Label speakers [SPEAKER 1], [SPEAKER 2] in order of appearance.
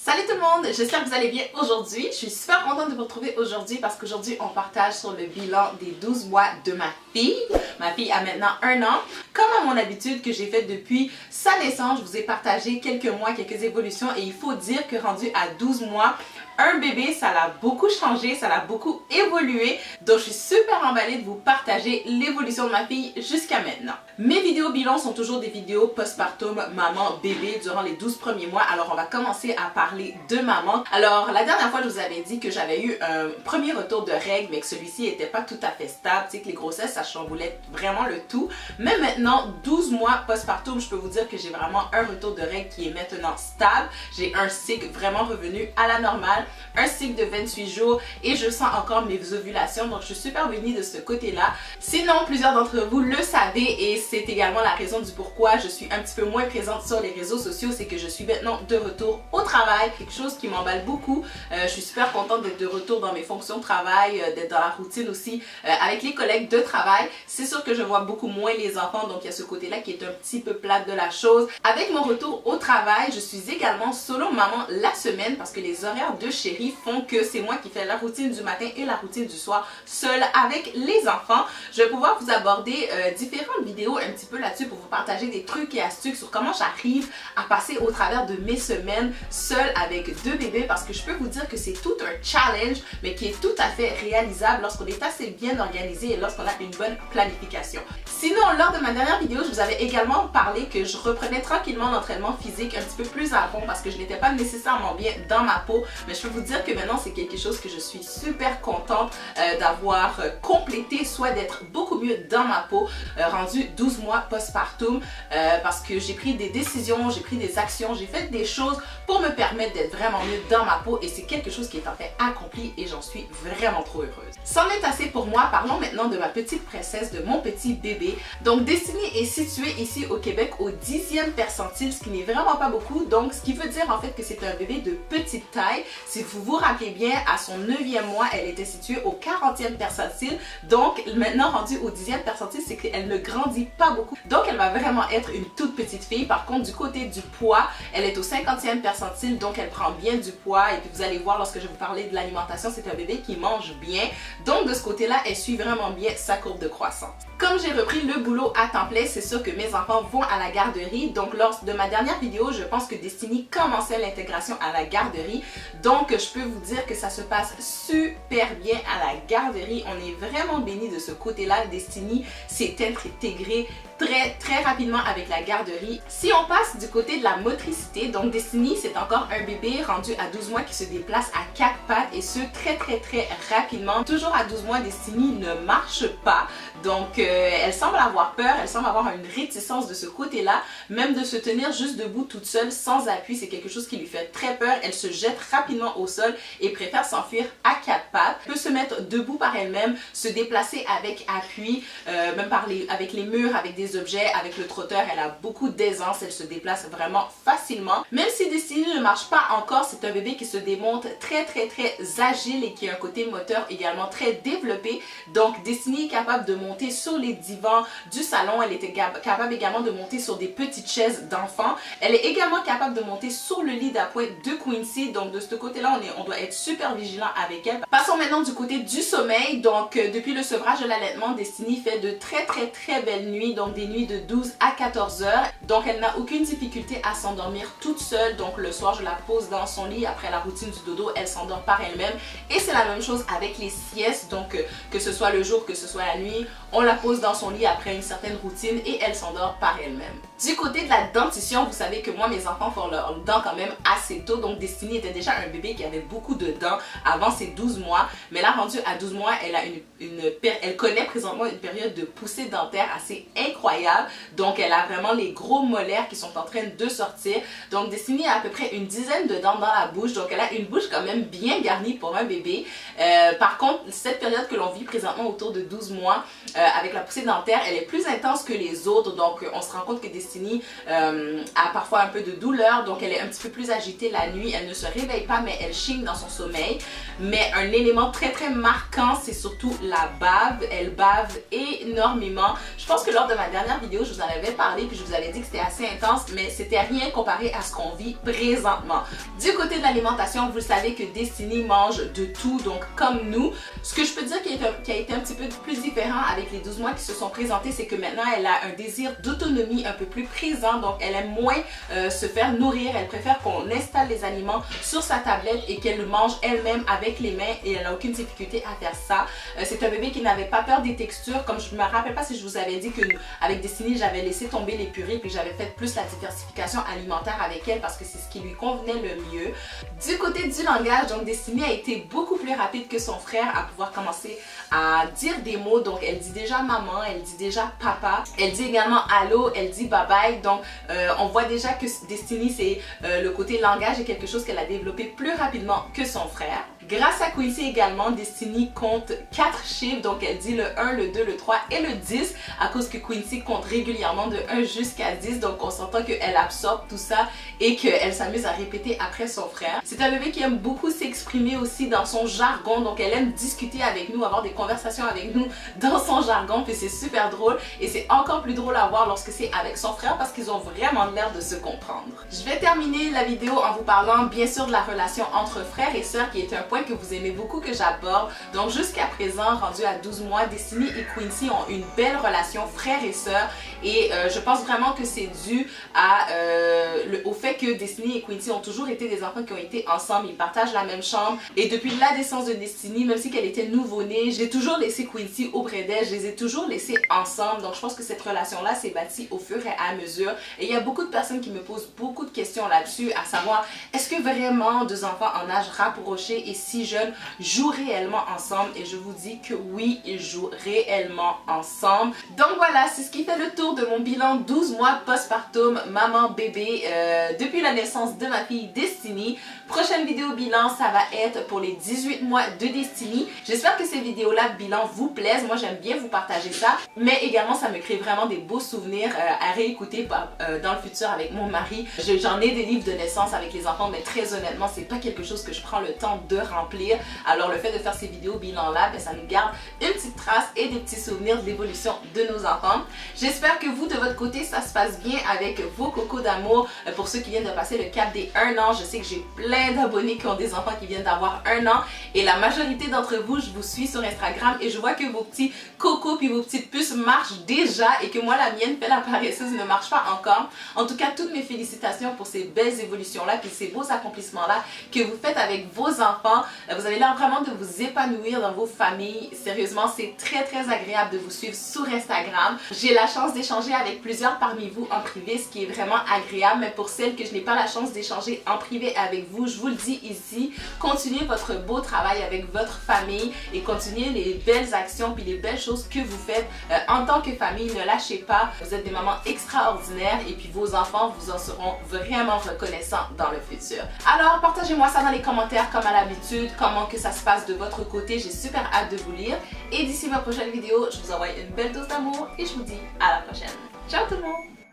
[SPEAKER 1] Salut tout le monde, j'espère que vous allez bien aujourd'hui. Je suis super contente de vous retrouver aujourd'hui parce qu'aujourd'hui on partage sur le bilan des 12 mois de ma fille. Ma fille a maintenant 1 an. Comme à mon habitude que j'ai fait depuis sa naissance, je vous ai partagé quelques mois, quelques évolutions et il faut dire que rendu à 12 mois, un bébé, ça l'a beaucoup changé, ça l'a beaucoup évolué. Donc je suis super emballée de vous partager l'évolution de ma fille jusqu'à maintenant. Mes vidéos bilan sont toujours des vidéos postpartum maman bébé durant les 12 premiers mois. Alors on va commencer à parler de maman. Alors la dernière fois je vous avais dit que j'avais eu un premier retour de règles mais que celui-ci n'était pas tout à fait stable. Tu sais que les grossesses ça chamboulait vraiment le tout. Mais maintenant 12 mois postpartum, je peux vous dire que j'ai vraiment un retour de règles qui est maintenant stable. J'ai un cycle vraiment revenu à la normale. Un cycle de 28 jours et je sens encore mes ovulations, donc je suis super bénie de ce côté-là. Sinon, plusieurs d'entre vous le savez et c'est également la raison du pourquoi je suis un petit peu moins présente sur les réseaux sociaux, c'est que je suis maintenant de retour au travail, quelque chose qui m'emballe beaucoup. Je suis super contente d'être de retour dans mes fonctions de travail, d'être dans la routine aussi avec les collègues de travail. C'est sûr que je vois beaucoup moins les enfants, donc il y a ce côté-là qui est un petit peu plate de la chose. Avec mon retour au travail, je suis également solo maman la semaine parce que les horaires de chérie font que c'est moi qui fais la routine du matin et la routine du soir seule avec les enfants. Je vais pouvoir vous aborder différentes vidéos un petit peu là-dessus pour vous partager des trucs et astuces sur comment j'arrive à passer au travers de mes semaines seule avec 2 bébés parce que je peux vous dire que c'est tout un challenge mais qui est tout à fait réalisable lorsqu'on est assez bien organisé et lorsqu'on a une bonne planification. Sinon, lors de ma dernière vidéo, je vous avais également parlé que je reprenais tranquillement l'entraînement physique un petit peu plus à fond parce que je n'étais pas nécessairement bien dans ma peau, mais je peux vous dire que maintenant c'est quelque chose que je suis super contente d'avoir complété, soit d'être beaucoup mieux dans ma peau, rendu 12 mois postpartum parce que j'ai pris des décisions, j'ai pris des actions, j'ai fait des choses pour me permettre d'être vraiment mieux dans ma peau et c'est quelque chose qui est en fait accompli et j'en suis vraiment trop heureuse. C'en est assez pour moi, parlons maintenant de ma petite princesse, de mon petit bébé. Donc Destiny est située ici au Québec au 10e percentile, ce qui n'est vraiment pas beaucoup, donc ce qui veut dire en fait que c'est un bébé de petite taille. Si vous vous rappelez bien, à son 9e mois, elle était située au 40e percentile, donc maintenant rendue au 10e percentile, c'est qu'elle ne grandit pas beaucoup, donc elle va vraiment être une toute petite fille. Par contre, du côté du poids, elle est au 50e percentile, donc elle prend bien du poids et puis vous allez voir lorsque je vais vous parler de l'alimentation, c'est un bébé qui mange bien, donc de ce côté-là, elle suit vraiment bien sa courbe de croissance. Comme j'ai repris le boulot à temps plein, c'est sûr que mes enfants vont à la garderie. Donc lors de ma dernière vidéo, je pense que Destiny commençait l'intégration à la garderie. Donc je peux vous dire que ça se passe super bien à la garderie. On est vraiment bénis de ce côté-là. Destiny s'est intégrée très rapidement avec la garderie. Si on passe du côté de la motricité, donc Destiny c'est encore un bébé rendu à 12 mois qui se déplace à 4 pattes et ce très rapidement. Toujours à 12 mois, Destiny ne marche pas, donc elle semble avoir peur, elle semble avoir une réticence de ce côté-là, même de se tenir juste debout toute seule sans appui, c'est quelque chose qui lui fait très peur. Elle se jette rapidement au sol et préfère s'enfuir à 4 pattes, peut se mettre debout par elle-même, se déplacer avec appui, même avec les murs, avec des objets, avec le trotteur, elle a beaucoup d'aisance, elle se déplace vraiment facilement. Même si Destiny ne marche pas encore, c'est un bébé qui se démontre très agile et qui a un côté moteur également très développé. Donc Destiny est capable de monter sur les divans du salon, elle était capable également de monter sur des petites chaises d'enfants. Elle est également capable de monter sur le lit d'appoint de Quincy, donc de ce côté-là, on doit être super vigilant avec elle. Passons maintenant du côté du sommeil. Donc depuis le sevrage de l'allaitement, Destiny fait de très belles nuits, donc des nuits de 12 à 14 heures. Donc elle n'a aucune difficulté à s'endormir toute seule. Donc le soir, je la pose dans son lit. Après la routine du dodo, elle s'endort par elle-même. Et c'est la même chose avec les siestes. Donc que ce soit le jour, que ce soit la nuit, on la pose dans son lit après une certaine routine et elle s'endort par elle-même. Du côté de la dentition, vous savez que moi, mes enfants font leurs dents quand même assez tôt. Donc Destiny était déjà un bébé qui avait beaucoup de dents avant ses 12 mois. Mais là, rendue à 12 mois, elle connaît présentement une période de poussée dentaire assez incroyable. Donc elle a vraiment les gros molaires qui sont en train de sortir. Donc Destiny a à peu près une dizaine de dents dans la bouche. Donc elle a une bouche quand même bien garnie pour un bébé. Par contre, cette période que l'on vit présentement autour de 12 mois, avec la poussée dentaire, elle est plus intense que les autres. Donc on se rend compte que Destiny a parfois un peu de douleur. Donc elle est un petit peu plus agitée la nuit. Elle ne se réveille pas mais elle chigne dans son sommeil. Mais un élément très marquant, c'est surtout la bave. Elle bave énormément. Je pense que lors de ma dernière vidéo, je vous en avais parlé puis je vous avais dit que c'était assez intense, mais c'était rien comparé à ce qu'on vit présentement. Du côté de l'alimentation, vous savez que Destiny mange de tout, donc comme nous. Ce que je peux dire qui a été un petit peu plus différent avec les 12 mois qui se sont présentés, c'est que maintenant elle a un désir d'autonomie un peu plus présent, donc elle aime moins se faire nourrir, elle préfère qu'on installe les aliments sur sa tablette et qu'elle le mange elle-même avec les mains et elle n'a aucune difficulté à faire ça. C'est un bébé qui n'avait pas peur des textures, comme je me rappelle pas si je vous avais dit que avec Destiny j'avais laissé tomber les purées puis j'avais fait plus la diversification alimentaire avec elle parce que c'est ce qui lui convenait le mieux. Du côté du langage, donc Destiny a été beaucoup plus rapide que son frère à pouvoir commencer à dire des mots, donc elle dit déjà maman, elle dit déjà papa, elle dit également allô, elle dit bye bye, donc on voit déjà que Destiny c'est le côté langage est quelque chose qu'elle a développé plus rapidement que son frère. Grâce à Quincy également, Destiny compte 4 chiffres, donc elle dit le 1, le 2, le 3 et le 10 à cause que Quincy compte régulièrement de 1 jusqu'à 10, donc on s'entend qu'elle absorbe tout ça et qu'elle s'amuse à répéter après son frère. C'est un bébé qui aime beaucoup s'exprimer aussi dans son jargon, donc elle aime discuter avec nous, avoir des conversations avec nous dans son jargon, puis c'est super drôle et c'est encore plus drôle à voir lorsque c'est avec son frère parce qu'ils ont vraiment l'air de se comprendre. Je vais terminer la vidéo en vous parlant bien sûr de la relation entre frères et sœurs qui est un point que vous aimez beaucoup que j'aborde. Donc jusqu'à présent, rendu à 12 mois, Destiny et Quincy ont une belle relation frère et sœur et je pense vraiment que c'est dû au fait que Destiny et Quincy ont toujours été des enfants qui ont été ensemble, ils partagent la même chambre et depuis la naissance de Destiny, même si qu'elle était nouveau-née, j'ai toujours laissé Quincy auprès d'elle, je les ai toujours laissés ensemble, donc je pense que cette relation-là s'est bâtie au fur et à mesure et il y a beaucoup de personnes qui me posent beaucoup de questions là-dessus, à savoir est-ce que vraiment deux enfants en âge rapproché et si jeunes jouent réellement ensemble et je vous dis que oui, ils jouent réellement ensemble. Donc voilà, c'est ce qui fait le tour de mon bilan 12 mois postpartum maman-bébé depuis la naissance de ma fille Destiny. Prochaine vidéo bilan, ça va être pour les 18 mois de Destiny. J'espère que ces vidéos-là bilan vous plaisent. Moi, j'aime bien vous partager ça, mais également, ça me crée vraiment des beaux souvenirs à réécouter dans le futur avec mon mari. J'en ai des livres de naissance avec les enfants, mais très honnêtement, c'est pas quelque chose que je prends le temps de remplir. Alors le fait de faire ces vidéos bilan là, ça nous garde une petite trace et des petits souvenirs de l'évolution de nos enfants. J'espère que vous de votre côté ça se passe bien avec vos cocos d'amour. Pour ceux qui viennent de passer le cap des 1 an, je sais que j'ai plein d'abonnés qui ont des enfants qui viennent d'avoir 1 an et la majorité d'entre vous, je vous suis sur Instagram et je vois que vos petits cocos puis vos petites puces marchent déjà et que moi la mienne fait la paresseuse ne marche pas encore. En tout cas, toutes mes félicitations pour ces belles évolutions là puis ces beaux accomplissements là que vous faites avec vos enfants. Vous avez l'air vraiment de vous épanouir dans vos familles. Sérieusement, c'est très agréable de vous suivre sur Instagram. J'ai la chance d'échanger avec plusieurs parmi vous en privé, ce qui est vraiment agréable. Mais pour celles que je n'ai pas la chance d'échanger en privé avec vous, je vous le dis ici, continuez votre beau travail avec votre famille et continuez les belles actions puis les belles choses que vous faites en tant que famille. Ne lâchez pas. Vous êtes des mamans extraordinaires et puis vos enfants vous en seront vraiment reconnaissants dans le futur. Alors, partagez-moi ça dans les commentaires comme à l'habitude, comment que ça se passe de votre côté, j'ai super hâte de vous lire. Et d'ici ma prochaine vidéo, je vous envoie une belle dose d'amour et je vous dis à la prochaine. Ciao tout le monde!